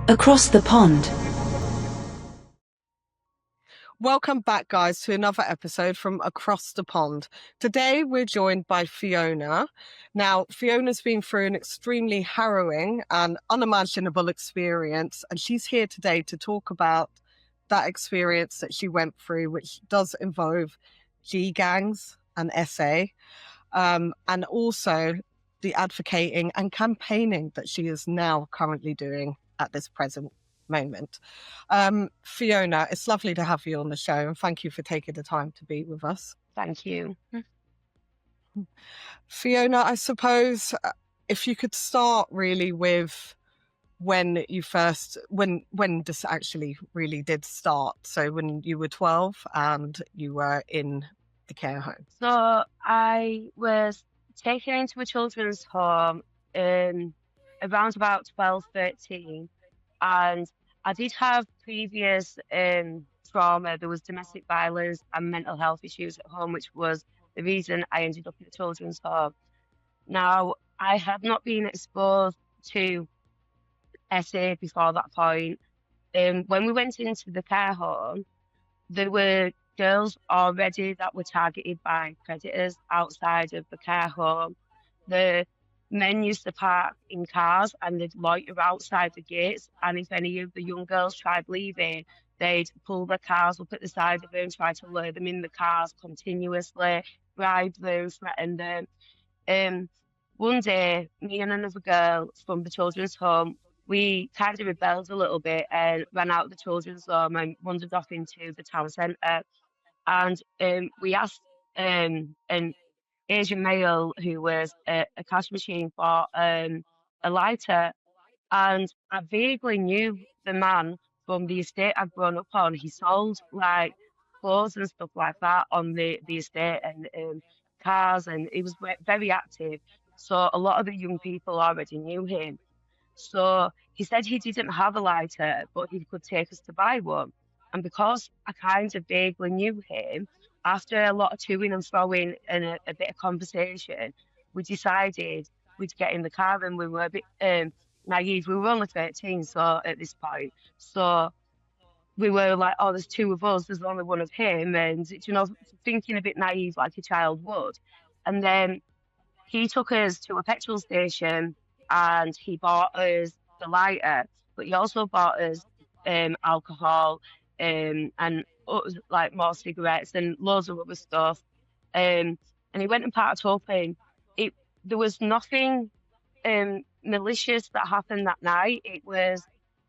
Across the pond. Welcome back, guys, to another episode from Across the Pond. Today, we're joined by Fiona. Now, Fiona's been through an extremely harrowing and unimaginable experience, and she's here today to talk about that experience that she went through, which does involve G-gangs and SA, and also the advocating and campaigning that she is now currently doing at this present moment. Fiona, it's lovely to have you on the show, and thank you for taking the time to be with us. Thank you. Fiona, I suppose if you could start really with when this actually really did start. So when you were 12 and you were in the care home. So I was taken into a children's home around about 12, 13, and I did have previous trauma. There was domestic violence and mental health issues at home, which was the reason I ended up in the children's home. Now, I had not been exposed to SA before that point. When we went into the care home, there were girls already that were targeted by predators outside of the care home. The men used to park in cars and they'd loiter outside the gates. And if any of the young girls tried leaving, they'd pull their cars up at the side of them, try to lure them in the cars continuously, bribe them, threaten them. One day, me and another girl from the children's home, we kind of rebelled a little bit and ran out of the children's home and wandered off into the town centre. And we asked an Asian male who was a cash machine for a lighter, and I vaguely knew the man from the estate I'd grown up on. He sold like clothes and stuff like that on the estate and cars, and he was very active. So a lot of the young people already knew him. So he said he didn't have a lighter, but he could take us to buy one. And because I kind of vaguely knew him, after a lot of toing and throwing and a bit of conversation, we decided we'd get in the car, and we were a bit naive. We were only 13 so at this point. So we were like, oh, there's two of us, there's only one of him. And, thinking a bit naive like a child would. And then he took us to a petrol station and he bought us the lighter, but he also bought us alcohol and like more cigarettes and loads of other stuff. And he went and parked up, and there was nothing malicious that happened that night. It was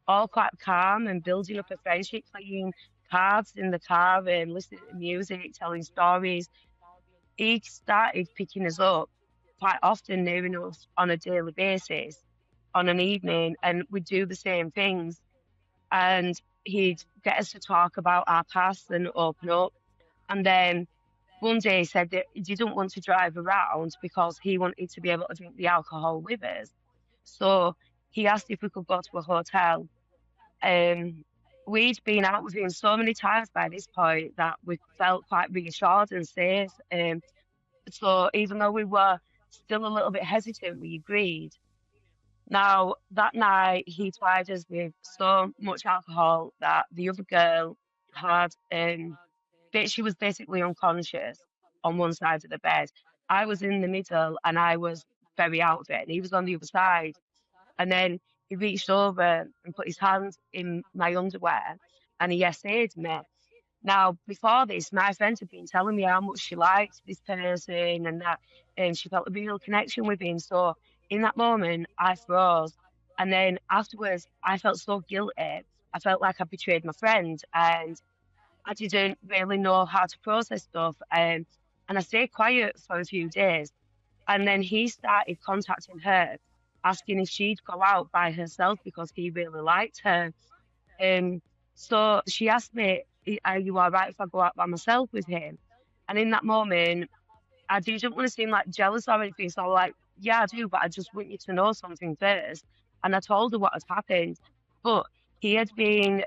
all quite calm and building up a friendship, playing cards in the car and listening to music, telling stories. He started picking us up quite often, nearing us on a daily basis on an evening, and we'd do the same things. And he'd get us to talk about our past and open up. And then one day he said that he didn't want to drive around because he wanted to be able to drink the alcohol with us. So he asked if we could go to a hotel. We'd been out with him so many times by this point that we felt quite reassured and safe. So even though we were still a little bit hesitant, we agreed. Now, that night, he tried us with so much alcohol that the other girl had, she was basically unconscious on one side of the bed. I was in the middle and I was very out of it, and he was on the other side. And then he reached over and put his hand in my underwear and he essayed me. Now, before this, my friend had been telling me how much she liked this person and that she felt a real connection with him. So in that moment, I froze. And then afterwards, I felt so guilty. I felt like I betrayed my friend, and I didn't really know how to process stuff. And I stayed quiet for a few days. And then he started contacting her, asking if she'd go out by herself because he really liked her. So she asked me, are you all right if I go out by myself with him? And in that moment, I didn't want to seem like jealous or anything. So I was like, yeah, I do, but I just want you to know something first. And I told her what had happened. But he had been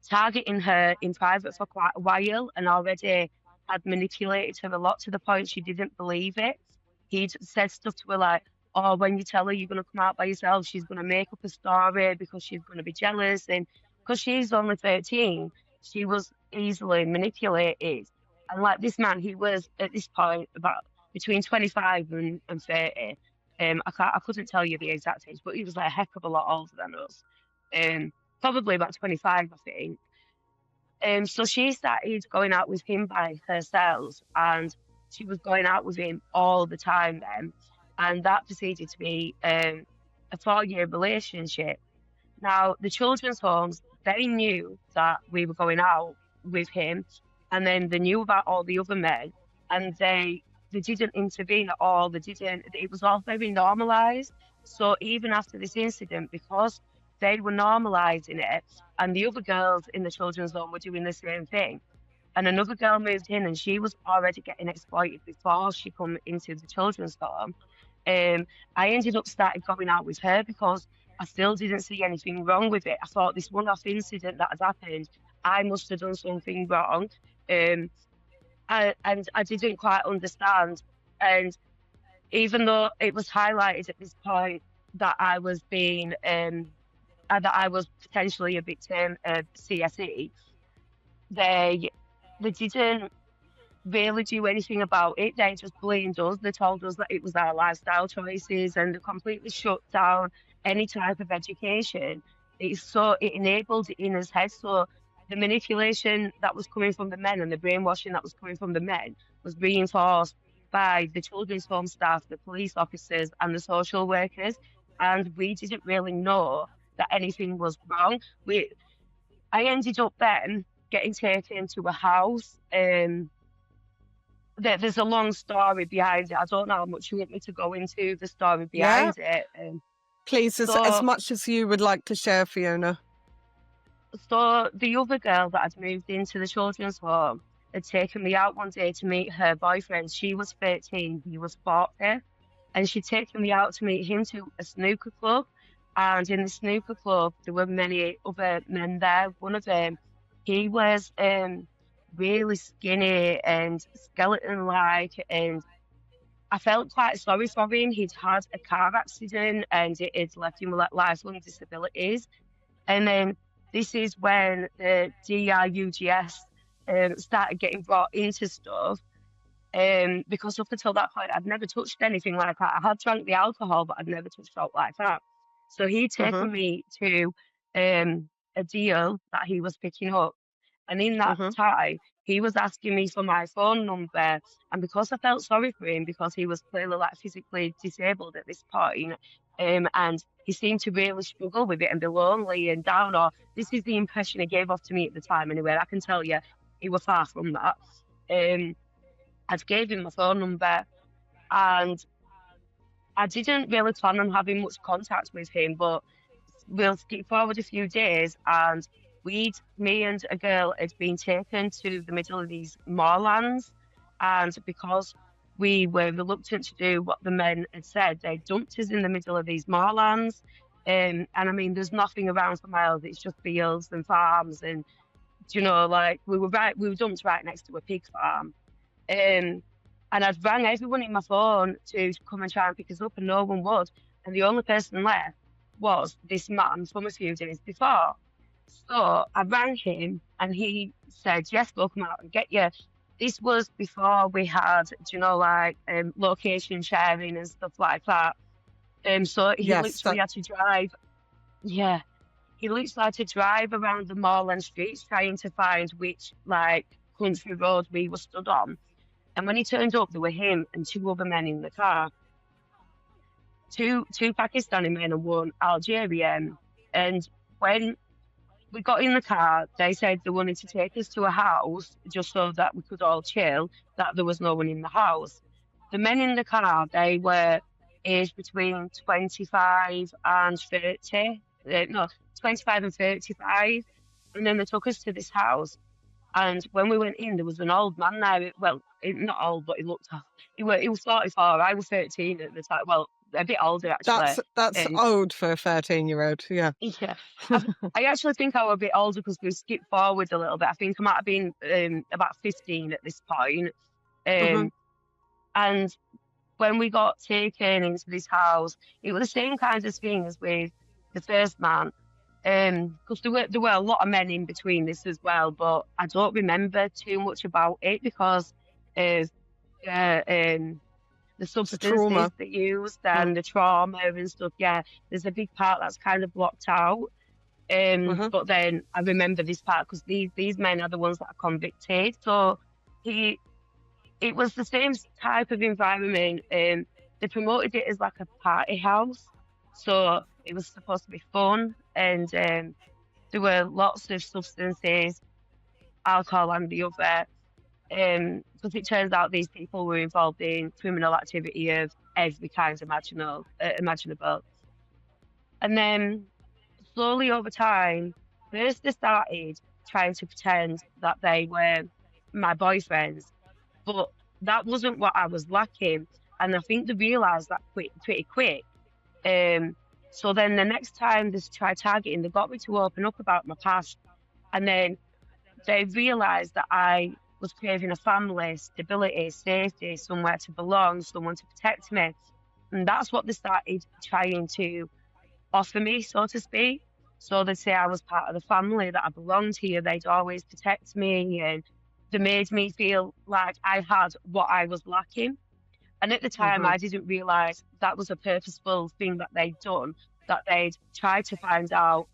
targeting her in private for quite a while and already had manipulated her a lot to the point she didn't believe it. He'd said stuff to her like, or when you tell her you're going to come out by yourself, she's going to make up a story because she's going to be jealous. And because she's only 13, she was easily manipulated. And like this man, he was at this point about between 25 and 30. I couldn't tell you the exact age, but he was like a heck of a lot older than us. Probably about 25, I think. So she started going out with him by herself, and she was going out with him all the time then. And that proceeded to be a 4-year relationship. Now, the children's homes, they knew that we were going out with him, and then they knew about all the other men, and they didn't intervene at all. They didn't. It was all very normalized. So even after this incident, because they were normalizing it, and the other girls in the children's home were doing the same thing, and another girl moved in, and she was already getting exploited before she come into the children's home. I ended up started going out with her because I still didn't see anything wrong with it. I thought this one-off incident that had happened, I must have done something wrong. And I didn't quite understand. And even though it was highlighted at this point that I was being, that I was potentially a victim of CSE, they didn't really do anything about it. They just blamed us. They told us that it was our lifestyle choices, and they completely shut down any type of education. It enabled it in his head. So the manipulation that was coming from the men and the brainwashing that was coming from the men was reinforced by the children's home staff, the police officers, and the social workers. And we didn't really know that anything was wrong. I ended up then getting taken to a house. There's a long story behind it. I don't know how much you want me to go into the story behind it. Please, as much as you would like to share, Fiona. So the other girl that had moved into the children's home had taken me out one day to meet her boyfriend. She was 13, he was 40, and she'd taken me out to meet him to a snooker club. And in the snooker club, there were many other men there. One of them, he was really skinny and skeleton-like, and I felt quite sorry for him. He'd had a car accident and it had left him with lifelong disabilities. And then this is when the DIUGS started getting brought into stuff. Because up until that point, I'd never touched anything like that. I had drank the alcohol, but I'd never touched salt like that. So he'd taken me to a deal that he was picking up. And in that time, he was asking me for my phone number. And because I felt sorry for him, because he was clearly like physically disabled at this point, and he seemed to really struggle with it and be lonely and down, or this is the impression he gave off to me at the time anyway. I can tell you, he was far from that. I gave him my phone number, and I didn't really plan on having much contact with him, but we'll skip forward a few days, and me and a girl had been taken to the middle of these moorlands, and because we were reluctant to do what the men had said, they dumped us in the middle of these moorlands. And I mean, there's nothing around for miles, it's just fields and farms, and like we were dumped right next to a pig farm. And I'd rang everyone in my phone to come and try and pick us up, and no one would. And the only person left was this man from a few days before. So I rang him, and he said, yes, we'll come out and get you. This was before we had, location sharing and stuff like that. So he literally had to drive. Yeah, he literally had to drive around the moorland streets trying to find which, country road we were stood on. And when he turned up, there were him and two other men in the car. Two Pakistani men and one Algerian. And when we got in the car, they said they wanted to take us to a house just so that we could all chill, that there was no one in the house. The men in the car, they were aged between 25 and 30. 25 and 35. And then they took us to this house. And when we went in, there was an old man there. Well, not old, but he was 44. I was 13 at the time. Well, a bit older, actually. That's old for a 13-year-old, yeah. Yeah. I actually think I was a bit older because we skipped forward a little bit. I think I might have been about 15 at this point. And when we got taken into this house, it was the same kind of thing as with the first man. Because there were a lot of men in between this as well, but I don't remember too much about it because of uh, um, the The substances trauma. they used Mm. and the trauma and stuff. Yeah, there's a big part that's kind of blocked out. Hmm. But then I remember this part because these men are the ones that are convicted. So he it was the same type of environment. They promoted it as like a party house, so it was supposed to be fun, and there were lots of substances, alcohol and the other. Because it turns out these people were involved in criminal activity of every kind imaginable. And then slowly over time, first they started trying to pretend that they were my boyfriends, but that wasn't what I was lacking. And I think they realised that pretty quick. Um, so then the next time they tried targeting, they got me to open up about my past. And then they realised that I was craving a family, stability, safety, somewhere to belong, someone to protect me. And that's what they started trying to offer me, so to speak. So they'd say I was part of the family, that I belonged here, they'd always protect me, and they made me feel like I had what I was lacking. And at the time, Hmm. I didn't realise that was a purposeful thing that they'd done, that they'd tried to find out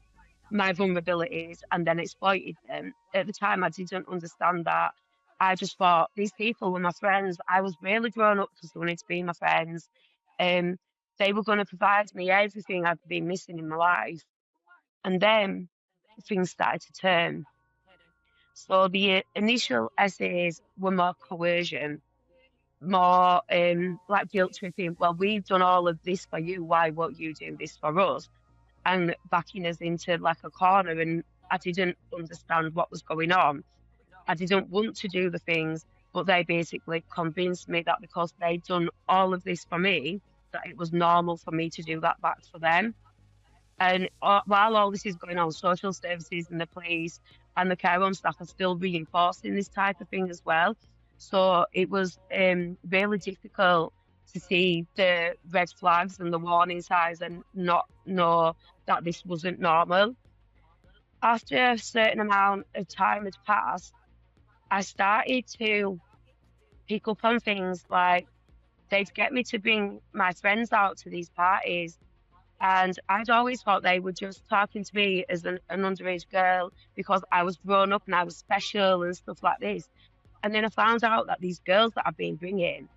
my vulnerabilities and then exploited them. At the time, I didn't understand that. I just thought these people were my friends. I was really grown up because they wanted to be my friends. Um, they were going to provide me everything I've been missing in my life. And then things started to turn. So the initial essays were more coercion, more like guilt tripping. Well, we've done all of this for you. Why won't you do this for us? And backing us into like a corner. And I didn't understand what was going on. I didn't want to do the things, but they basically convinced me that because they'd done all of this for me, that it was normal for me to do that back for them. And while all this is going on, social services and the police and the care home staff are still reinforcing this type of thing as well. So it was really difficult to see the red flags and the warning signs and not know that this wasn't normal. After a certain amount of time had passed, I started to pick up on things like they'd get me to bring my friends out to these parties. And I'd always thought they were just talking to me as an underage girl because I was grown up and I was special and stuff like this. And then I found out that these girls that I've been bringing,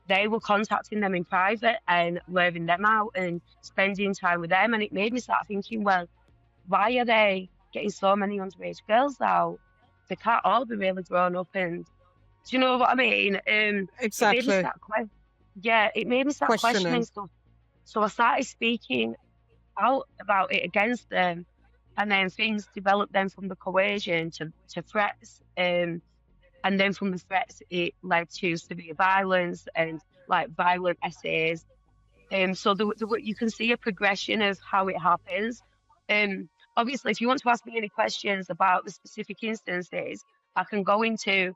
they were contacting them in private and luring them out and spending time with them. And it made me start thinking, well, why are they getting so many underage girls out? They can't all be really grown up. And do you know what I mean? It made me Exactly. start yeah, it made me start questioning Questioning. stuff. So I started speaking out about it against them, and then things developed then from the coercion to threats, and then from the threats it led to severe violence and like violent essays. So you can see a progression of how it happens. Obviously, if you want to ask me any questions about the specific instances, I can go into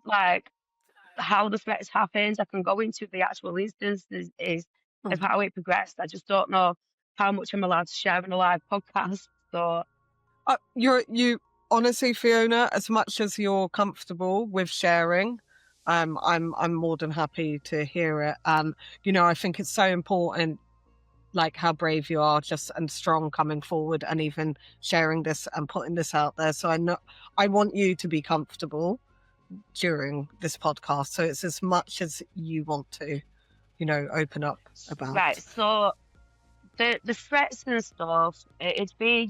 like how the threats happened. I can go into the actual instances of Mhm. how it progressed. I just don't know how much I'm allowed to share in a live podcast. So You honestly, Fiona, as much as you're comfortable with sharing, I'm more than happy to hear it. And I think it's so important, like how brave you are, just and strong coming forward and even sharing this and putting this out there. So I want you to be comfortable during this podcast. So it's as much as you want to, open up right, about. so the threats and stuff, it'd be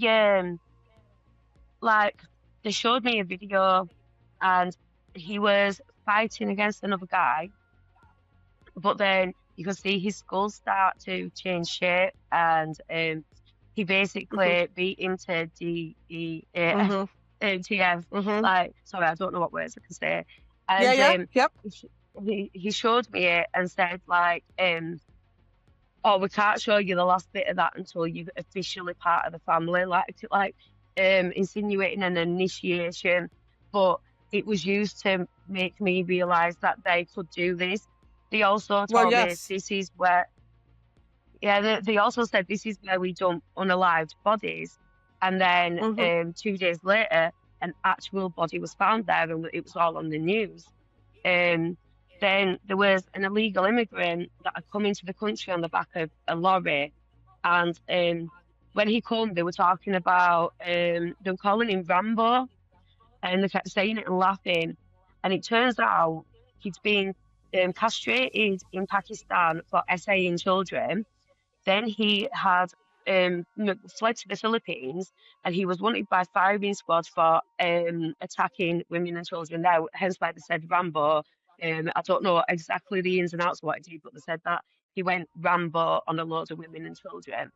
like they showed me a video and he was fighting against another guy, but then you can see his skull start to change shape, and he Hmm. basically beat him to DEAF, Hmm. TF. Hmm. Like, sorry, I don't know what words I can say. Yeah, And yeah, yep. he showed me it and said like, "Oh, we can't show you the last bit of that until you're officially part of the family." Like insinuating an initiation, but it was used to make me realise that they could do this. They also Well, told me yes. this is where, yeah, they also said this is where we dump unalived bodies. And then Hmm. 2 days later, an actual body was found there and it was all on the news. Um, then there was an illegal immigrant that had come into the country on the back of a lorry. And when he came, they were talking about, they were calling him Rambo, and they kept saying it and laughing. And it turns out he'd been castrated in Pakistan for essaying children. Then he had fled to the Philippines, and he was wanted by firing squad for attacking women and children there. Hence why they said Rambo. I don't know exactly the ins and outs of what he did, but they said that he went Rambo on a load of women and children.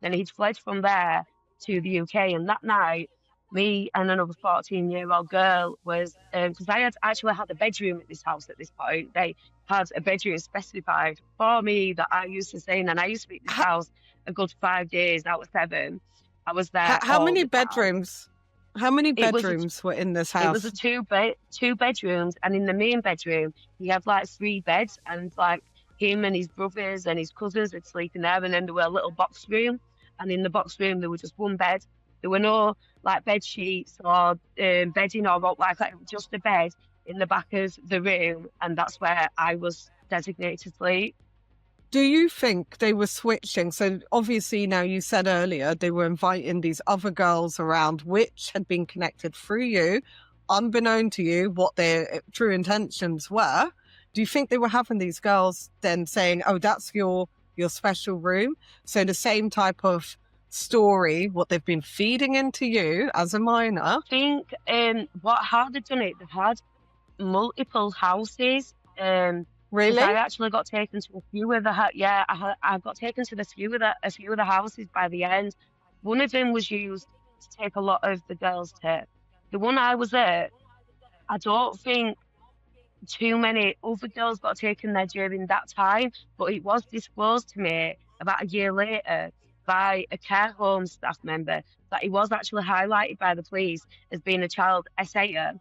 Then he'd fled from there to the UK, and that night, me and another 14-year-old girl was because I had actually had a bedroom at this house at this point. They had a bedroom specified for me that I used to stay in, and I used to be at this How, house a good 5 days out of 7. I was there how all many the time. bedrooms? How many It was a bedrooms were in this it was a house? two bedrooms, and in the main bedroom he had like 3 beds, and like him and his brothers and his cousins would sleep in there, and then there were a little box room, and in the box room there was just one bed. There were no like bed sheets or bedding or like just a bed in the back of the room, and that's where I was designated to sleep. Do you think they were switching? So obviously now you said earlier they were inviting these other girls around, which had been connected through you, unbeknown to you what their true intentions were. Do you think they were having these girls then saying, "Oh, that's your special room"? So the same type of story, what they've been feeding into you as a minor. Think what how they've done it, they've had multiple houses. Because I Really? actually got taken to a few of the yeah, I got taken to a few of the houses by the end. One of them was used to take a lot of the girls to. The one I was at, I don't think too many other girls got taken there during that time, but it was disclosed to me about a year later by a care home staff member that he was actually highlighted by the police as being a child essayer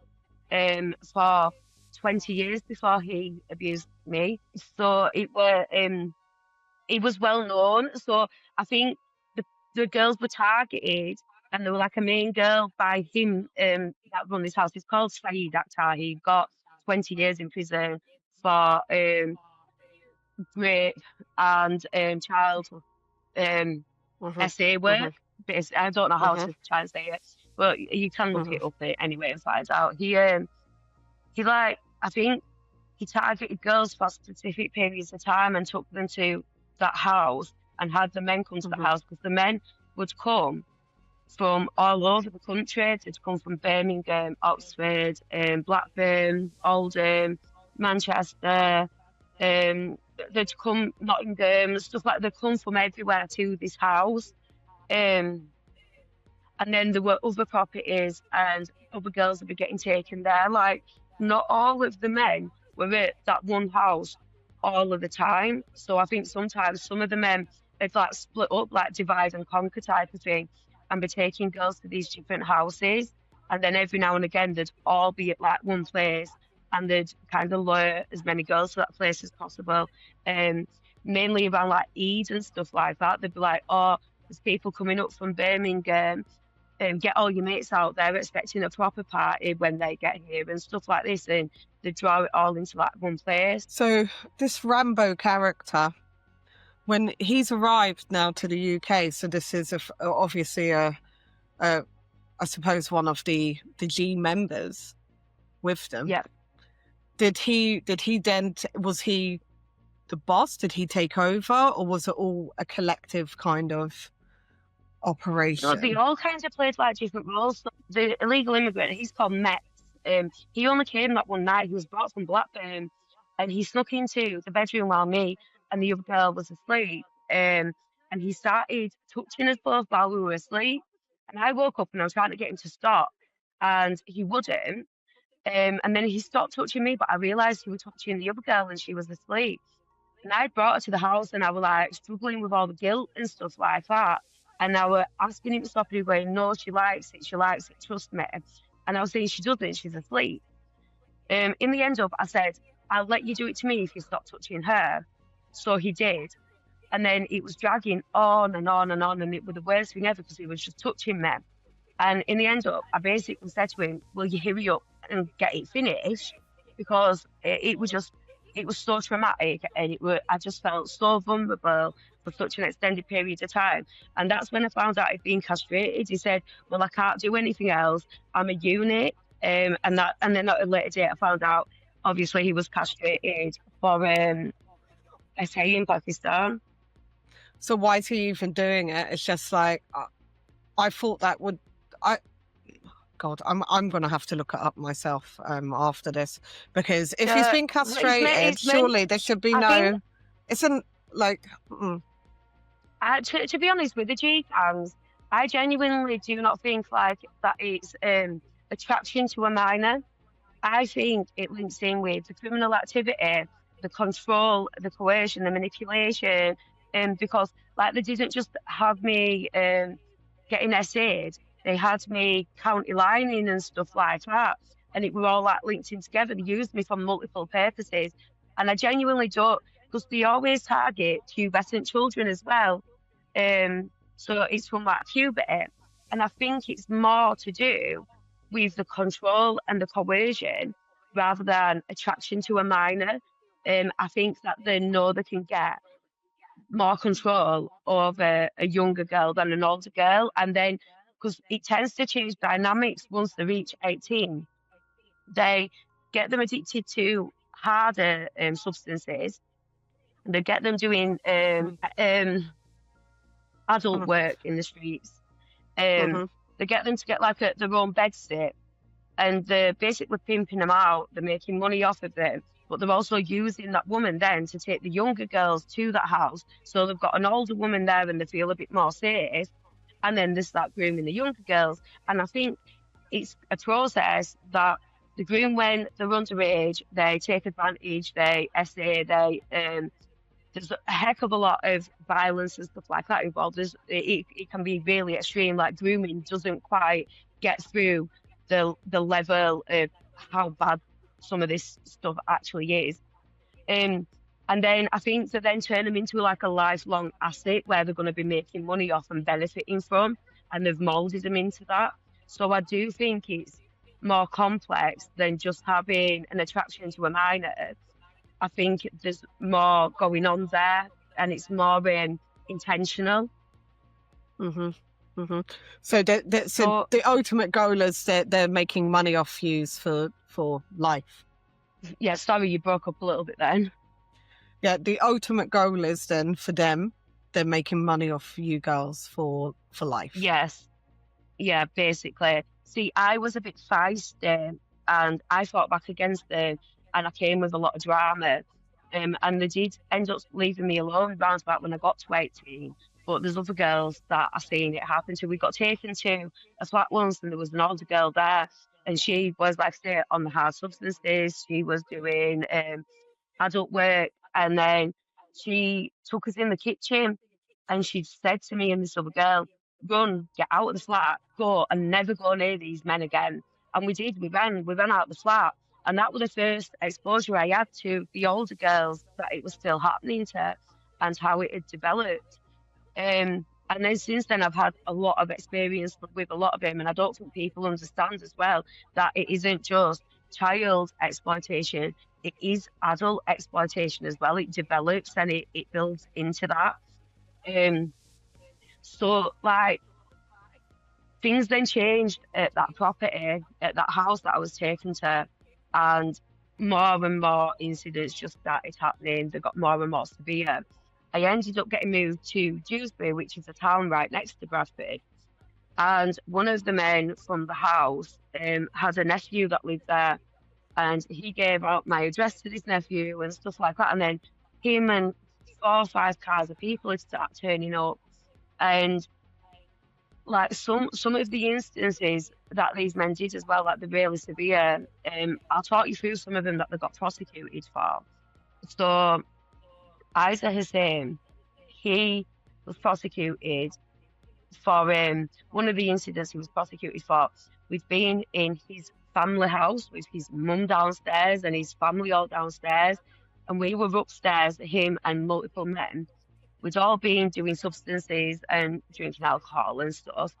for 20 years before he abused me. So it was well known. So I think the the girls were targeted, and there were like a main girl by him that run this house. It's called Saeed Akhtar. He got 20 years in prison for rape and child um Mm-hmm. essay Mm-hmm. work. I don't know how Mm-hmm. to try and say it, but you can look Mm-hmm. it up anyway and find out. He like I think he targeted girls for specific periods of time and took them to that house and had the men come to the Mm-hmm. house, because the men would come from all over the country. They'd come from Birmingham, Oxford, Blackburn, Oldham, Manchester. They'd come Nottingham, stuff like they'd come from everywhere to this house. Um, and then there were other properties and other girls that were getting taken there. Like, not all of the men were at that one house all of the time. So I think sometimes some of the men they'd like split up, like divide and conquer type of thing, and be taking girls to these different houses. And then every now and again they'd all be at like one place, and they'd kind of lure as many girls to that place as possible. Um, Mainly around like Eid and stuff like that. They'd be like, oh, there's people coming up from Birmingham, get all your mates out there expecting a proper party when they get here and stuff like this, and they draw it all into like one place. So this Rambo character, when he's arrived now to the UK, so this is obviously I suppose one of the G members with them. Yeah. Did he then was he the boss? Did he take over, or was it all a collective kind of operation? No, they all kind of played like different roles. So the illegal immigrant, he's called Metz. He only came that one night. He was brought from Blackburn, and he snuck into the bedroom while me and the other girl was asleep. And he started touching us both while we were asleep. And I woke up and I was trying to get him to stop, and he wouldn't. And then he stopped touching me, but I realised he was touching the other girl and she was asleep. And I brought her to the house, and I was like struggling with all the guilt and stuff like that. And I was asking him to stop, and he was going, no, she likes it, trust me. And I was saying, she doesn't, she's asleep. In the end up, I said, I'll let you do it to me if you stop touching her. So he did. And then it was dragging on and on and on. And it was the worst thing ever because he was just touching me. And in the end up, I basically said to him, will you hurry up and get it finished? Because it was so traumatic, and I just felt so vulnerable for such an extended period of time. And that's when I found out he'd been castrated. He said, well, I can't do anything else. I'm a unit. And then at a later date, I found out, obviously, he was castrated for SA in Pakistan. So why is he even doing it? It's just like, I thought that would, God, I'm going to have to look it up myself after this, because if he's been castrated, surely there should be isn't like. To be honest with the G-cams, I genuinely do not think like that it's attraction to a minor. I think it links in with the criminal activity, the control, the coercion, the manipulation, because like they didn't just have me getting SA'd, they had me county lining and stuff like that, and it were all like linked in together. They used me for multiple purposes, and I genuinely don't, because they always target pubescent children as well. So it's from like puberty, and I think it's more to do with the control and the coercion rather than attraction to a minor. I think that they know they can get more control over a younger girl than an older girl, and then because it tends to change dynamics once they reach 18, they get them addicted to harder substances, and they get them doing adult work in the streets. They get them to get like their own bed sit, and they're basically pimping them out. They're making money off of them, but they're also using that woman then to take the younger girls to that house. So they've got an older woman there and they feel a bit more safe. And then they start grooming the younger girls. And I think it's a process that they groom when they're underage, they take advantage, they essay, there's a heck of a lot of violence and stuff like that involved. It can be really extreme. Like grooming doesn't quite get through the level of how bad some of this stuff actually is. And then I think they then turn them into like a lifelong asset where they're going to be making money off and benefiting from, and they've molded them into that. So I do think it's more complex than just having an attraction to a minor. I think there's more going on there, and it's more intentional. So the ultimate goal is that they're making money off you for life. Yeah, sorry, you broke up a little bit then. Yeah, the ultimate goal is then for them, they're making money off you girls for life. Yes. Yeah, basically. See, I was a bit feisty, and I fought back against them, and I came with a lot of drama. And they did end up leaving me alone round about when I got to 18. But there's other girls that I've seen it happen to. We got taken to a flat once, and there was an older girl there, and she was, like I say, on the hard substances. She was doing adult work, and then she took us in the kitchen, and she said to me and this other girl, run, get out of the flat, go, and never go near these men again. And we did. We ran out of the flat. And that was the first exposure I had to the older girls, that it was still happening to, and how it had developed. And then since then, I've had a lot of experience with a lot of them. And I don't think people understand as well that it isn't just child exploitation, it is adult exploitation as well. It develops and it builds into that. So, like, things then changed at that property, at that house that I was taken to, and more incidents just started happening. They got more and more severe. I ended up getting moved to Dewsbury, which is a town right next to Bradford. And one of the men from the house had a nephew that lived there, and he gave out my address to his nephew and stuff like that. And then him and 4 or 5 cars of people had started turning up. And like some of the instances that these men did as well, like the really severe, I'll talk you through some of them that they got prosecuted for. So Isa Hussein, he was prosecuted for one of the incidents he was prosecuted for with being in his family house with his mum downstairs and his family all downstairs. And we were upstairs, him and multiple men. We'd all been doing substances and drinking alcohol and stuff.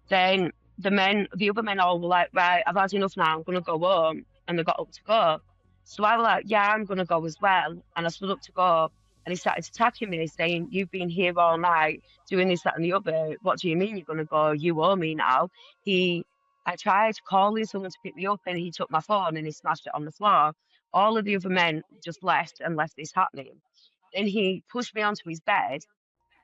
Then the other men all were like, right, I've had enough now, I'm gonna go home. And they got up to go. So I was like, yeah, I'm gonna go as well. And I stood up to go. And he started attacking me, saying, you've been here all night doing this, that, and the other. What do you mean you're gonna go? You owe me now. I tried calling someone to pick me up and he took my phone and he smashed it on the floor. All of the other men just left and left this happening. Then he pushed me onto his bed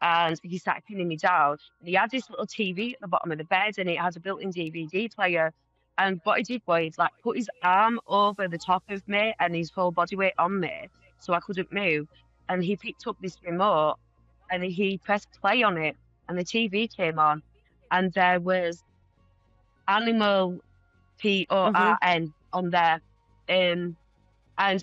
and he started pinning me down. And he had this little TV at the bottom of the bed, and it has a built-in DVD player. And what he did was like put his arm over the top of me and his whole body weight on me, so I couldn't move. And he picked up this remote and he pressed play on it, and the TV came on, and there was Animal PORN on there, and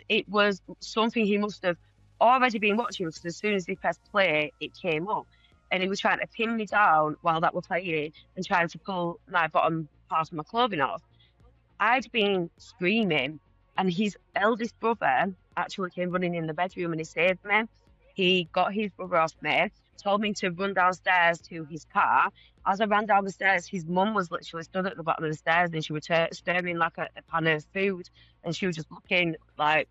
it was something he must have already been watching, because as soon as he pressed play, it came up. And he was trying to pin me down while that was playing and trying to pull my bottom part of my clothing off. I'd been screaming, and his eldest brother actually came running in the bedroom and he saved me. He got his brother off me, told me to run downstairs to his car. As I ran down the stairs, his mum was literally stood at the bottom of the stairs, and she was stirring like a pan of food, and she was just looking like,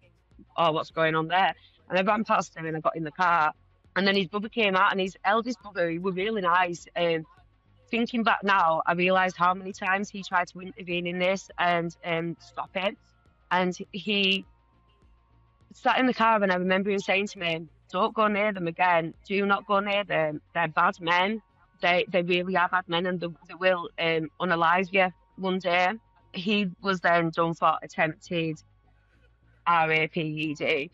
oh, what's going on there? And I ran past him and I got in the car. And then his brother came out, and his eldest brother, he was really nice. Thinking back now, I realised how many times he tried to intervene in this and stop it. And he sat in the car, and I remember him saying to me, don't go near them again. Do not go near them. They're bad men. They really are bad men, and they will unalive you one day. He was then done for attempted RAPED.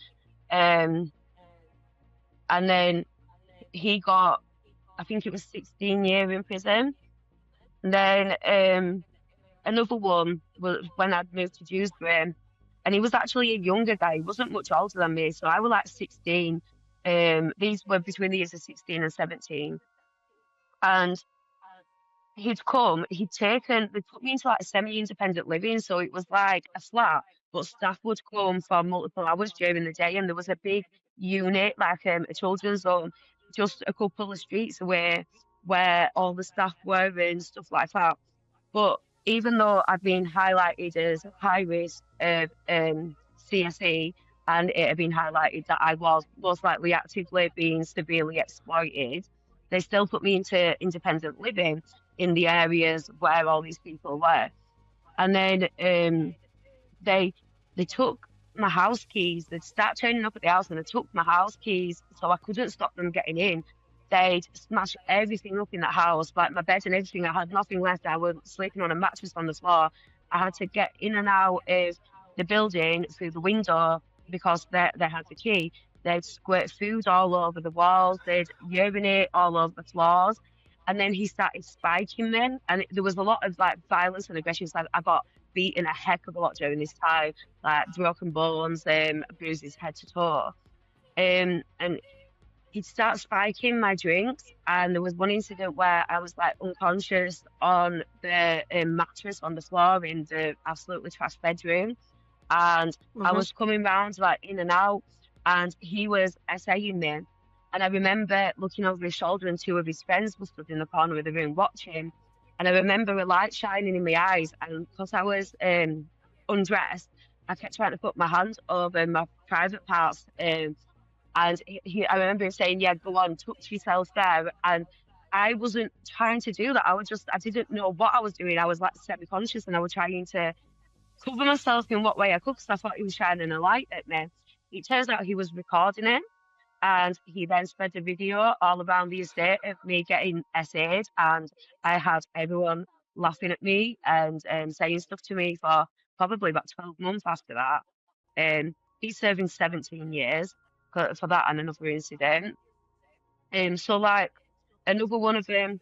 And then he got, I think it was 16 years in prison. And then another one was when I'd moved to Dewsbury, and he was actually a younger guy. He wasn't much older than me, so I was like 16. These were between the years of 16 and 17. And they put me into like a semi-independent living, so it was like a flat, but staff would come for multiple hours during the day, and there was a big unit, like a children's home, just a couple of streets away, where all the staff were and stuff like that. But even though I'd been highlighted as high risk of CSE, and it had been highlighted that I was most likely actively being severely exploited, they still put me into independent living in the areas where all these people were. And then they took my house keys. They'd start turning up at the house, and they took my house keys, so I couldn't stop them getting in. They'd smash everything up in that house, like my bed and everything. I had nothing left. I was sleeping on a mattress on the floor. I had to get in and out of the building through the window because they had the key. They'd squirt food all over the walls. They'd urinate all over the floors. And then he started spiking me, and there was a lot of like violence and aggression. So I got beaten a heck of a lot during this time, like broken bones, bruises head to toe. And he'd start spiking my drinks, and there was one incident where I was like unconscious on the mattress on the floor in the absolutely trash bedroom, and I was coming round like in and out, and he was essaying me. And I remember looking over his shoulder, and two of his friends were stood in the corner of the room watching. And I remember a light shining in my eyes, and because I was undressed, I kept trying to put my hands over my private parts. And I remember him saying, yeah, go on, touch yourself there. And I wasn't trying to do that. I didn't know what I was doing. I was like semi-conscious, and I was trying to cover myself in what way I could, because I thought he was shining a light at me. It turns out he was recording it. And he then spread a video all around the estate of me getting essayed, and I had everyone laughing at me and saying stuff to me for probably about 12 months after that. He's serving 17 years for that and another incident. So like another one of them,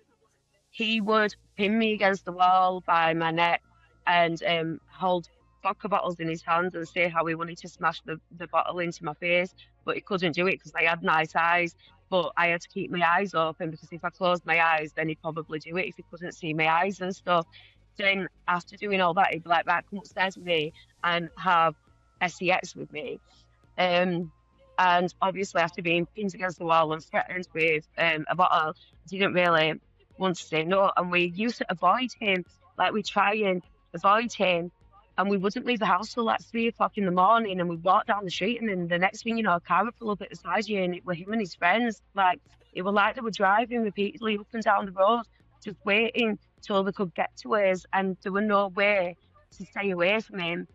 he would pin me against the wall by my neck and hold vodka bottles in his hands and say how he wanted to smash the bottle into my face, but he couldn't do it because I had nice eyes. But I had to keep my eyes open, because if I closed my eyes, then he'd probably do it if he couldn't see my eyes and stuff. then after doing all that, he'd be like, right, come upstairs with me and have sex with me. Um, and obviously, after being pinned against the wall and threatened with a bottle, I didn't really want to say no. And we used to avoid him, like we try and avoid him. And we wouldn't leave the house till like 3 o'clock in the morning. And we'd walk down the street, and then the next thing you know, a car would pull up at the side of you, and it were him and his friends. Like, it were like they were driving repeatedly up and down the road, just waiting till they could get to us. And there were no way to stay away from him.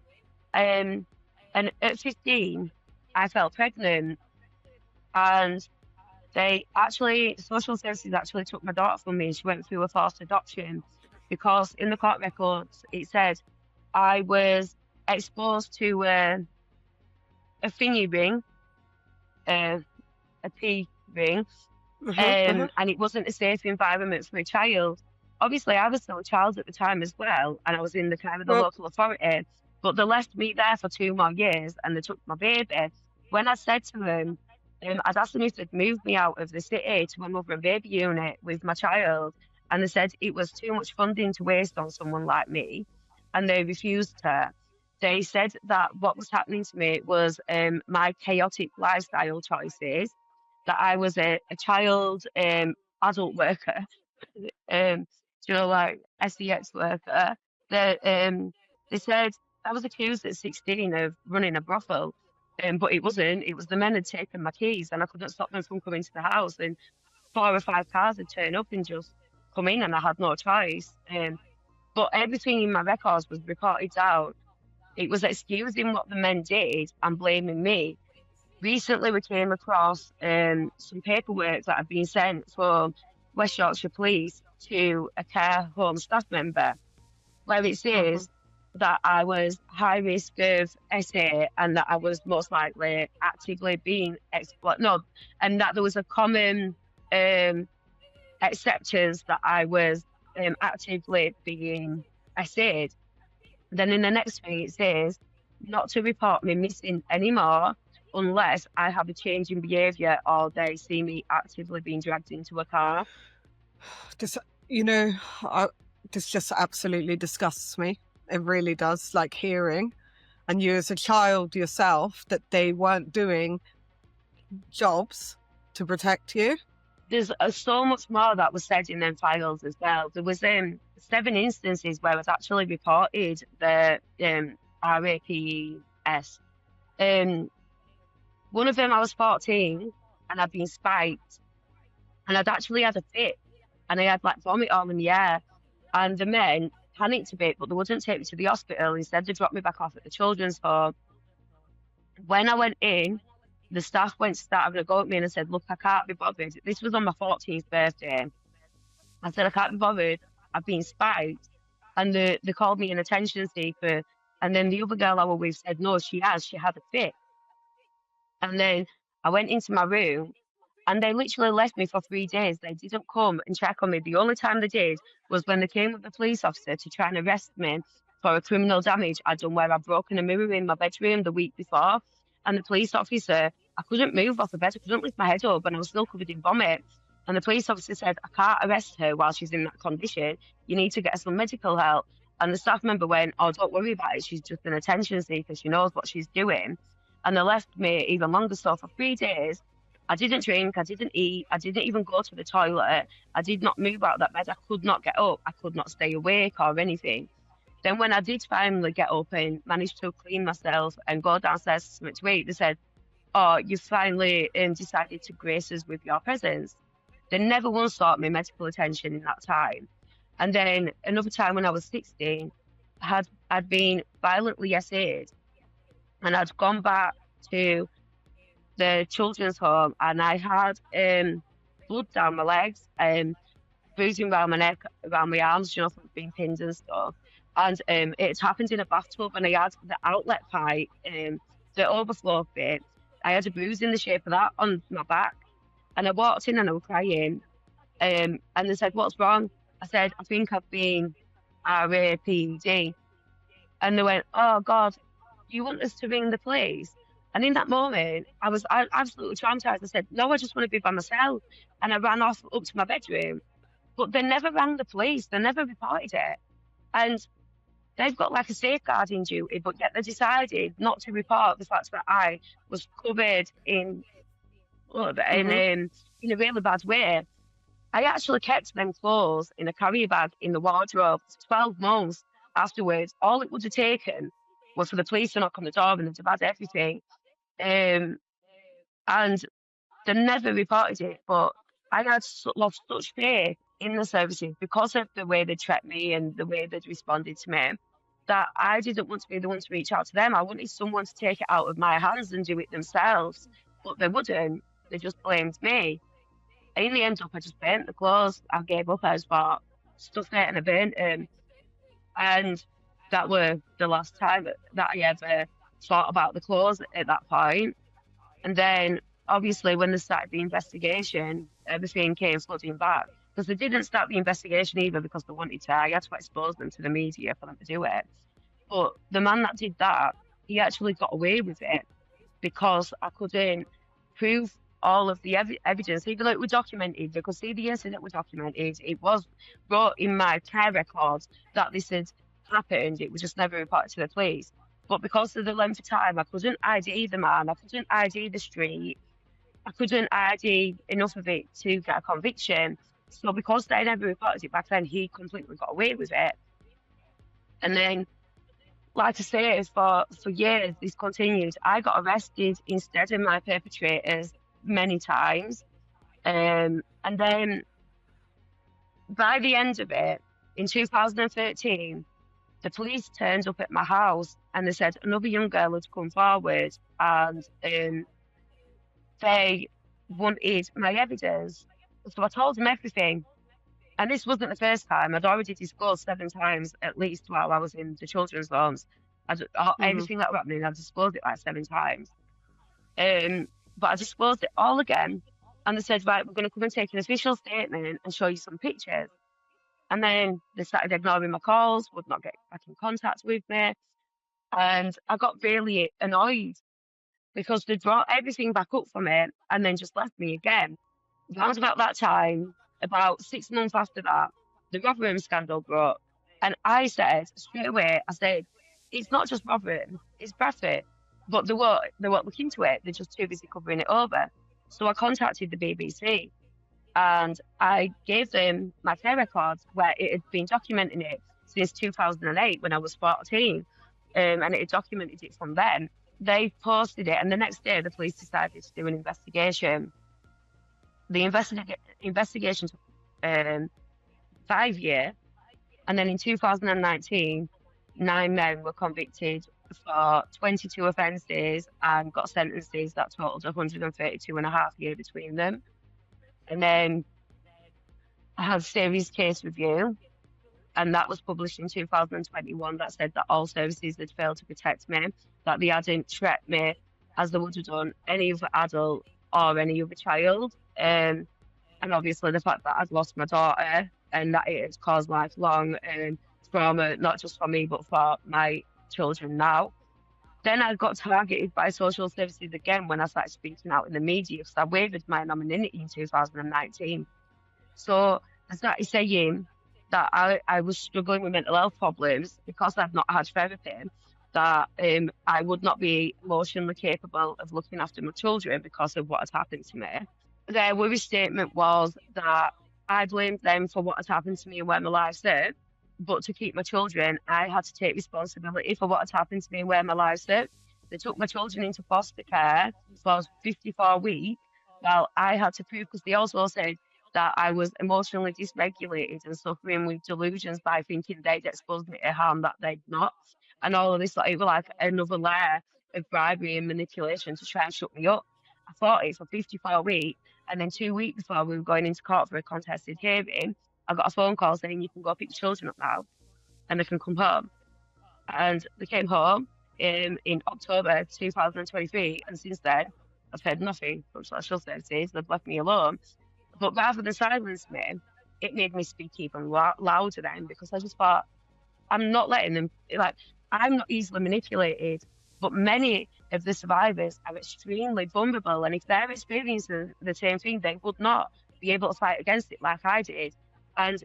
Um, and at 15, I fell pregnant, and social services actually took my daughter from me, and she went through a forced adoption because in the court records it said I was exposed to a thingy ring, a P ring, and it wasn't a safe environment for a child. Obviously, I was still a child at the time as well, and I was in the care of the local authority, but they left me there for 2 more years, and they took my baby. When I said to them, I'd asked them if they'd move me out of the city to a mother and baby unit with my child, and they said it was too much funding to waste on someone like me, and they refused to. They said that what was happening to me was my chaotic lifestyle choices, that I was a child adult worker, like SEX worker. They said I was accused at 16 of running a brothel, but it wasn't. It was the men had taken my keys, and I couldn't stop them from coming to the house. And 4 or 5 cars had turned up and just come in, and I had no choice. But everything in my records was reported down. It was excusing what the men did and blaming me. Recently, we came across some paperwork that had been sent from West Yorkshire Police to a care home staff member, where it says that I was high risk of SA and that I was most likely actively being exploited. No, and that there was a common acceptance that I was actively being SA'd. Then in the next thing it says not to report me missing anymore unless I have a change in behaviour or they see me actively being dragged into a car. This just absolutely disgusts me. It really does, like hearing, and you as a child yourself, that they weren't doing jobs to protect you. There's so much more that was said in them files as well. There was 7 instances where it was actually reported the RAPS. One of them, I was 14 and I'd been spiked, and I'd actually had a fit, and I had like vomit all in the air, and the men panicked a bit, but they wouldn't take me to the hospital. Instead, they dropped me back off at the children's home. When I went in, the staff went to start having a go at me, and I said, look, I can't be bothered. This was on my 14th birthday. I said, I can't be bothered. I've been spiked. And they called me an attention seeker. And then the other girl I was with said, no, she had a fit. And then I went into my room, and they literally left me for 3 days. They didn't come and check on me. The only time they did was when they came with the police officer to try and arrest me for a criminal damage I'd done, where I'd broken a mirror in my bedroom the week before. And the police officer, I couldn't move off the bed. I couldn't lift my head up, and I was still covered in vomit. And the police officer said, I can't arrest her while she's in that condition. You need to get her some medical help. And the staff member went, oh, don't worry about it. She's just an attention seeker. She knows what she's doing. And they left me even longer. So for 3 days, I didn't drink, I didn't eat, I didn't even go to the toilet. I did not move out of that bed. I could not get up. I could not stay awake or anything. Then when I did finally get up and managed to clean myself and go downstairs to something to eat, they said, oh, you finally decided to grace us with your presence. They never once sought me medical attention in that time. And then another time when I was 16, I'd been violently SA'd, and I'd gone back to the children's home, and I had blood down my legs, bruising around my neck, around my arms, from being pinned and stuff. And it happened in a bathtub, and I had the outlet pipe, the overflow bit. I had a bruise in the shape of that on my back. And I walked in and I was crying. And they said, what's wrong? I said, I think I've been RAPD. And they went, oh God, do you want us to ring the police? And in that moment, I was absolutely traumatized. I said, no, I just want to be by myself. And I ran off up to my bedroom. But they never rang the police. They never reported it. And they've got like a safeguarding duty, but yet they decided not to report the fact that I was covered Mm-hmm. in a really bad way. I actually kept them clothes in a carrier bag in the wardrobe for 12 months afterwards. All it would have taken was for the police to knock on the door and they'd have had everything. Um, and they never reported it, but I had lost such faith in the services because of the way they treated me and the way they'd responded to me that I didn't want to be the one to reach out to them. I wanted someone to take it out of my hands and do it themselves, but they wouldn't. They just blamed me. In the end up, I just burnt the clothes. I gave up. I just thought, stuff it and I burnt them. And that were the last time that I ever thought about the clothes at that point. And then obviously when they started the investigation, everything came flooding back. Because they didn't start the investigation either because they wanted to. I had to expose them to the media for them to do it. But the man that did that, he actually got away with it because I couldn't prove all of the evidence, even though it was documented. They could see the incident was documented. It was wrote in my care records that this had happened. It was just never reported to the police. But because of the length of time, I couldn't ID the man. I couldn't ID the street. I couldn't ID enough of it to get a conviction. So because they never reported it back then, he completely got away with it. And then, like I say, for years, this continued. I got arrested instead of my perpetrators many times. And then by the end of it, in 2013, the police turned up at my house and they said another young girl had come forward and they wanted my evidence. So I told them everything. And this wasn't the first time. I'd already disclosed 7 times at least while I was in the children's homes. Mm-hmm. Everything that was happening, I disclosed it like 7 times. But I disclosed it all again. And they said, right, we're going to come and take an official statement and show you some pictures. And then they started ignoring my calls, would not get back in contact with me. And I got really annoyed because they brought everything back up for me and then just left me again. Around about that time, about 6 months after that, the Rotherham scandal broke. And I said straight away, I said, it's not just Rotherham, it's Bradford. But they won't look into it. They're just too busy covering it over. So I contacted the BBC and I gave them my care records where it had been documenting it since 2008 when I was 14. And it had documented it from then. They posted it, and the next day the police decided to do an investigation. The investigation took 5 years, and then in 2019, 9 men were convicted for 22 offences and got sentences that totaled 132.5 years between them. And then I had a serious case review, and that was published in 2021 that said that all services had failed to protect me, that they hadn't treated me as they would have done any other adult or any other child. And obviously the fact that I'd lost my daughter and that it has caused lifelong trauma, not just for me, but for my children now. Then I got targeted by social services again when I started speaking out in the media because I waived my anonymity in 2019. So I started saying that I was struggling with mental health problems because I've not had therapy, that I would not be emotionally capable of looking after my children because of what had happened to me. Their worry statement was that I blamed them for what had happened to me and where my life's at, but to keep my children, I had to take responsibility for what had happened to me and where my life's at. They took my children into foster care for 54 weeks, while I had to prove, because they also said that I was emotionally dysregulated and suffering with delusions by thinking they'd exposed me to harm that they'd not. And all of this, like, it was like another layer of bribery and manipulation to try and shut me up. I fought it for 54 weeks, and then 2 weeks before we were going into court for a contested hearing, I got a phone call saying you can go pick the children up now and they can come home. And they came home in October 2023, and since then I've heard nothing from social services. They've left me alone. But rather than silence me, it made me speak even louder then, because I just thought, I'm not letting them, like, I'm not easily manipulated, but many of the survivors are extremely vulnerable. And if they're experiencing the same thing, they would not be able to fight against it like I did. And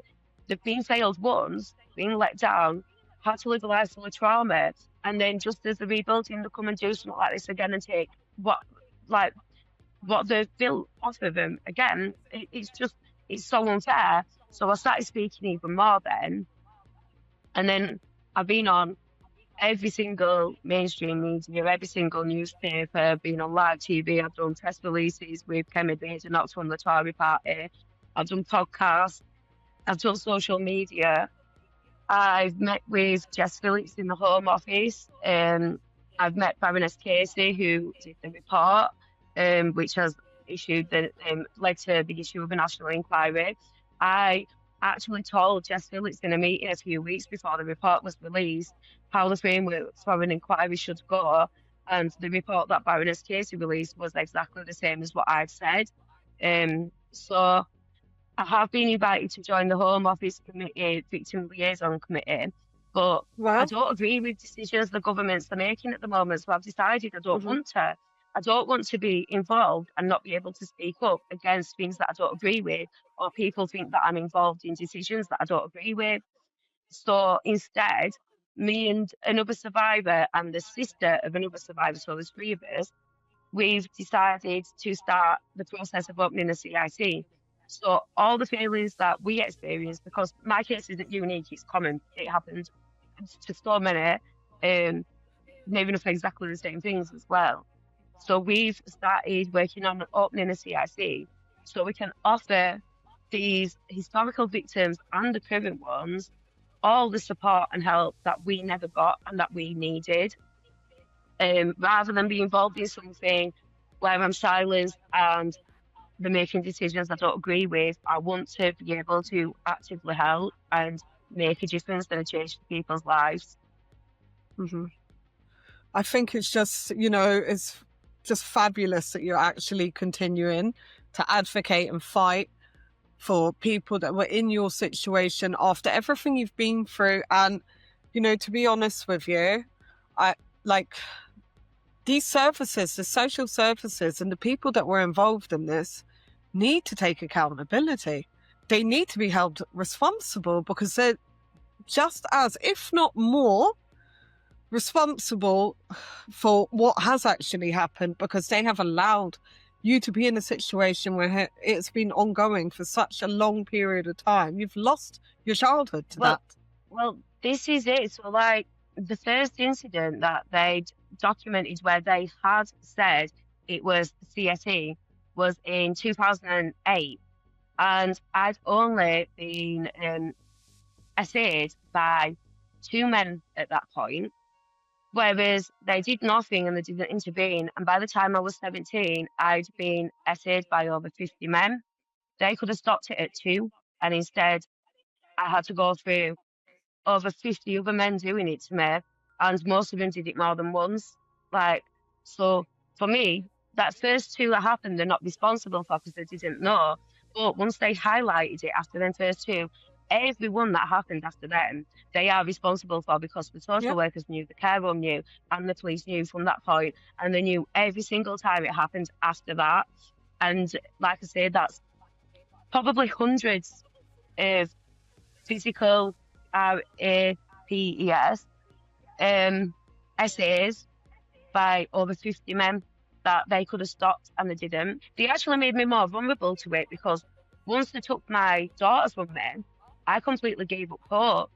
they've been failed once, been let down, had to live a life full of trauma, and then just as they're rebuilding, they come and do something like this again and take like what they've built off of them again. It's so unfair. So I started speaking even more then, and then I've been on every single mainstream media, every single newspaper, been on live TV. I've done press releases with Kennedy and not from the Tory party. I've done podcasts. I've done social media. I've met with Jess Phillips in the Home Office. I've met Baroness Casey, who did the report, which has led to the issue of a national inquiry. I actually told Jess Phillips in a meeting a few weeks before the report was released how the framework for an inquiry should go, and the report that Baroness Casey released was exactly the same as what I'd said. So I have been invited to join the Home Office Committee, Victim Liaison Committee, but I don't agree with decisions the governments are making at the moment, so I've decided I don't want to. I don't want to be involved and not be able to speak up against things that I don't agree with, or people think that I'm involved in decisions that I don't agree with. So instead, me and another survivor and the sister of another survivor, so there's three of us, we've decided to start the process of opening a CIC. So all the failings that we experience, because my case isn't unique, it's common, it happens to so many, maybe not exactly the same things as well. So we've started working on opening a CIC so we can offer these historical victims and the current ones all the support and help that we never got and that we needed. Rather than be involved in something where I'm silenced and they're making decisions I don't agree with, I want to be able to actively help and make a difference and a change to people's lives. I think it's just, it's just fabulous that you're actually continuing to advocate and fight for people that were in your situation after everything you've been through. And, to be honest with you, these services, the social services and the people that were involved in this need to take accountability. They need to be held responsible because they're just as, if not more, responsible for what has actually happened, because they have allowed you to be in a situation where it's been ongoing for such a long period of time. You've lost your childhood to that. Well, this is it. So the first incident that they'd documented where they had said it was CSE was in 2008. And I'd only been assayed by two men at that point. Whereas they did nothing and they didn't intervene. And by the time I was 17, I'd been essayed by over 50 men. They could have stopped it at 2. And instead, I had to go through over 50 other men doing it to me. And most of them did it more than once. So for me, that first 2 that happened, they're not responsible for because they didn't know. But once they highlighted it after them first 2, everyone that happened after them, they are responsible for, because the social workers knew, the care home knew, and the police knew from that point, and they knew every single time it happened after that. And like I say, that's probably hundreds of physical RAPES essays by over 50 men that they could have stopped and they didn't. They actually made me more vulnerable to it, because once they took my daughters from me, I completely gave up hope.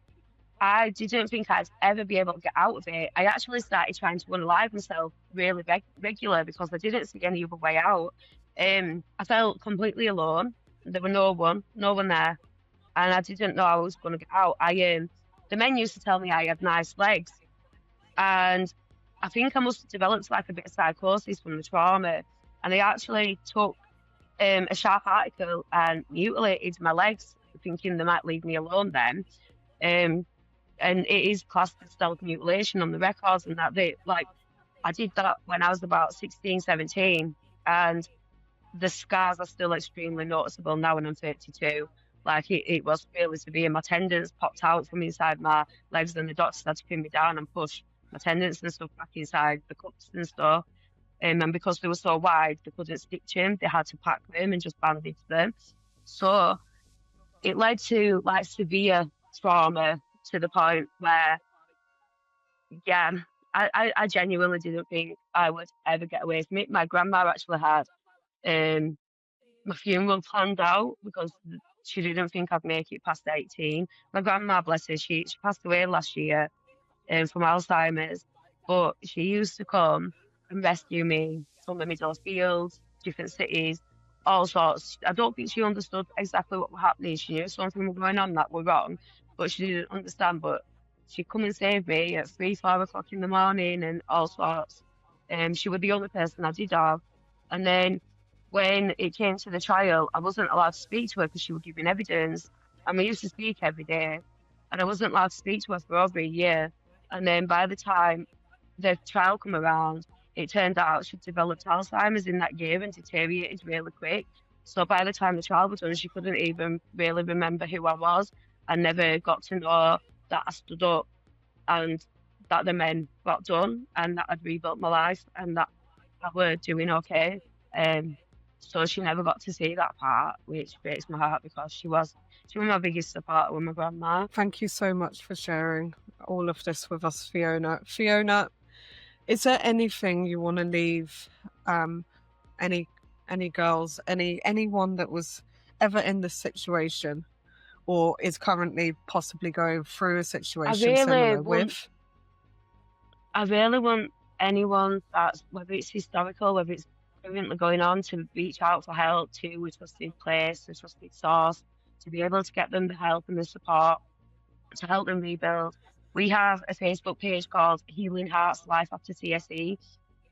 I didn't think I'd ever be able to get out of it. I actually started trying to unalive myself really regular because I didn't see any other way out. I felt completely alone. There were no one there, and I didn't know how I was going to get out. The men used to tell me I had nice legs, and I think I must have developed a bit of psychosis from the trauma. And they actually took a sharp article and mutilated my legs, thinking they might leave me alone then. And it is classed as stealth mutilation on the records, and that I did that when I was about 16, 17, and the scars are still extremely noticeable now when I'm 32. It was really severe. My tendons popped out from inside my legs, and the doctors had to pin me down and push my tendons and stuff back inside the cups and stuff. And because they were so wide, they couldn't stitch them. They had to pack them and just bandage them. So it led to like severe trauma to the point where, yeah, I genuinely didn't think I would ever get away from it. My grandma actually had um, my funeral planned out because she didn't think I'd make it past 18. My grandma, bless her, she passed away last year from Alzheimer's, but she used to come and rescue me from the middle fields, different cities, all sorts. I don't think she understood exactly what was happening. She knew something was going on that was wrong, but she didn't understand. But she'd come and save me at 3, 4 o'clock in the morning and all sorts. She was the only person I did have. And then when it came to the trial, I wasn't allowed to speak to her because she was giving evidence. And we used to speak every day. And I wasn't allowed to speak to her for over a year. And then by the time the trial come around, it turned out she'd developed Alzheimer's in that year and deteriorated really quick. So by the time the trial was done, she couldn't even really remember who I was. I never got to know that I stood up and that the men got done and that I'd rebuilt my life and that I were doing okay. So she never got to see that part, which breaks my heart because she was my biggest supporter with my grandma. Thank you so much for sharing all of this with us, Fiona. Fiona, is there anything you want to leave any girls, anyone that was ever in this situation or is currently possibly going through a situation similar with? I really want anyone that's, whether it's historical, whether it's currently going on, to reach out for help to a trusted place, a trusted source, to be able to get them the help and the support to help them rebuild. We have a Facebook page called Healing Hearts Life After CSE.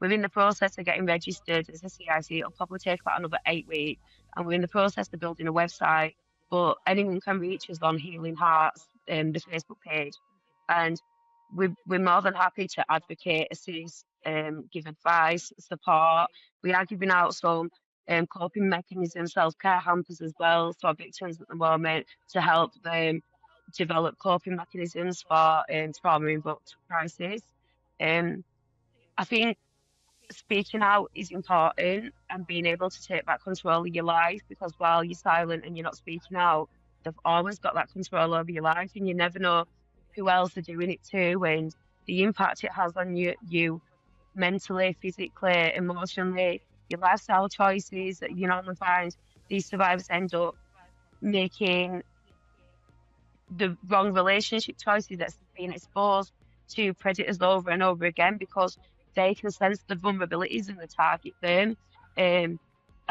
We're in the process of getting registered as a CIC. It'll probably take about another 8 weeks. And we're in the process of building a website. But anyone can reach us on Healing Hearts, the Facebook page. And we're more than happy to advocate, assist, give advice, support. We are giving out some coping mechanisms, self-care hampers as well for victims at the moment to help them develop coping mechanisms for trauma-invoked crisis. I think speaking out is important and being able to take back control of your life, because while you're silent and you're not speaking out, they've always got that control over your life and you never know who else they're doing it to and the impact it has on you mentally, physically, emotionally, your lifestyle choices that you normally find these survivors end up making the wrong relationship choices that's being exposed to predators over and over again because they can sense the vulnerabilities and they target them. And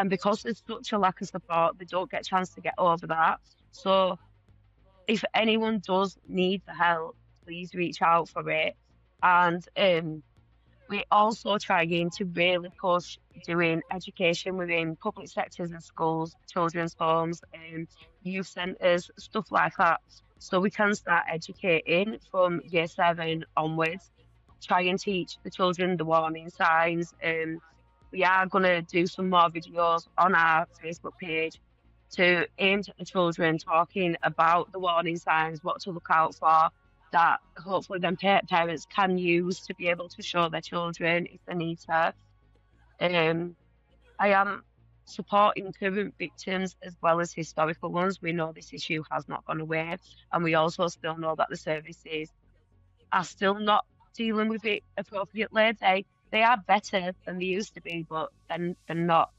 because there's such a lack of support, they don't get a chance to get over that. So if anyone does need the help, please reach out for it. And we're also trying to really push doing education within public sectors and schools, children's homes, youth centres, stuff like that. So we can start educating from year 7 onwards, try and teach the children the warning signs. We are going to do some more videos on our Facebook page to aim at the children, talking about the warning signs, what to look out for, that hopefully then parents can use to be able to show their children if they need to. I am supporting current victims as well as historical ones. We know this issue has not gone away, and we also still know that the services are still not dealing with it appropriately. They are better than they used to be, but they're not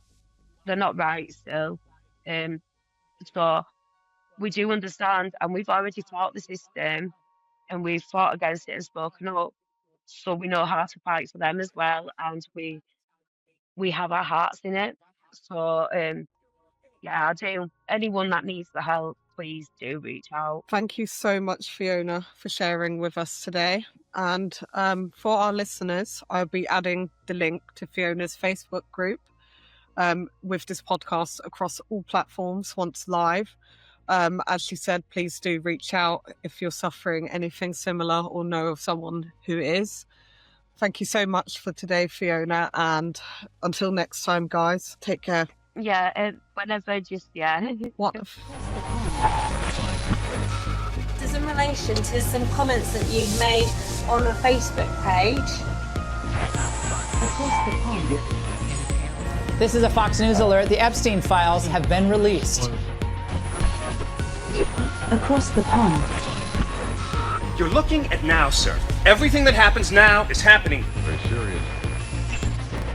right still. So we do understand, and we've already fought the system and we've fought against it and spoken up, so we know how to fight for them as well, and we have our hearts in it. So yeah, I do. Anyone that needs the help, please do reach out. Thank you so much, Fiona, for sharing with us today. And for our listeners, I'll be adding the link to Fiona's Facebook group with this podcast across all platforms once live. As she said, please do reach out if you're suffering anything similar or know of someone who is. Thank you so much for today, Fiona, and until next time, guys, take care. Yeah, whenever, just, yeah. Just in relation to some comments that you've made on a Facebook page. This is a Fox News alert. The Epstein files have been released. Across the pond. You're looking at now, sir. Everything that happens now is happening Very serious.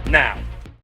now.